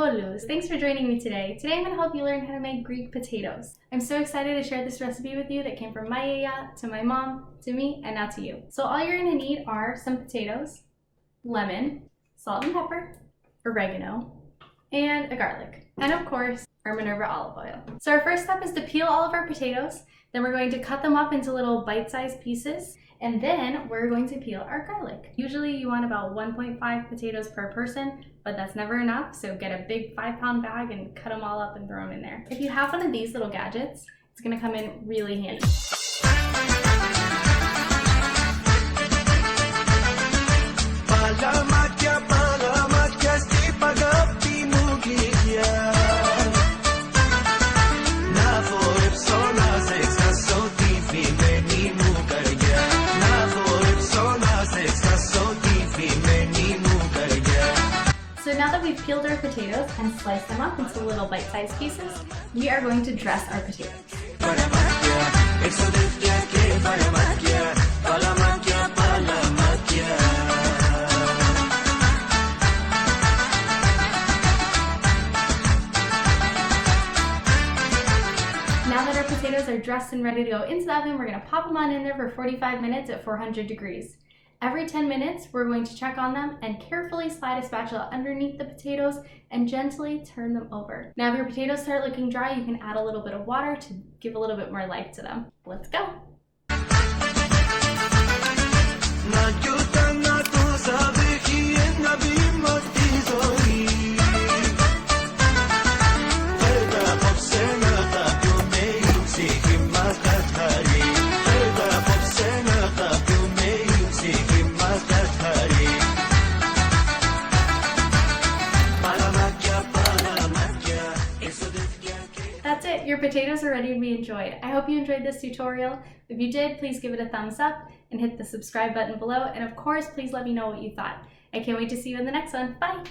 Tolus! Thanks for joining me today. Today I'm going to help you learn how to make Greek potatoes. I'm so excited to share this recipe with you that came from my Yiayia, to my mom, to me, and now to you. So all you're going to need are some potatoes, lemon, salt and pepper, oregano, and a garlic. And of course, our Minerva olive oil. So our first step is to peel all of our potatoes. Then we're going to cut them up into little bite-sized pieces. And then we're going to peel our garlic. Usually you want about 1.5 potatoes per person, but that's never enough. So get a big 5-pound bag and cut them all up and throw them in there. If you have one of these little gadgets, it's gonna come in really handy. So now that we've peeled our potatoes and sliced them up into little bite-sized pieces, we are going to dress our potatoes. Now that our potatoes are dressed and ready to go into the oven, we're going to pop them on in there for 45 minutes at 400 degrees. Every 10 minutes, we're going to check on them and carefully slide a spatula underneath the potatoes and gently turn them over. Now, if your potatoes start looking dry, you can add a little bit of water to give a little bit more life to them. Let's go. That's it, your potatoes are ready to be enjoyed. I hope you enjoyed this tutorial. If you did, please give it a thumbs up and hit the subscribe button below. And of course, please let me know what you thought. I can't wait to see you in the next one. Bye!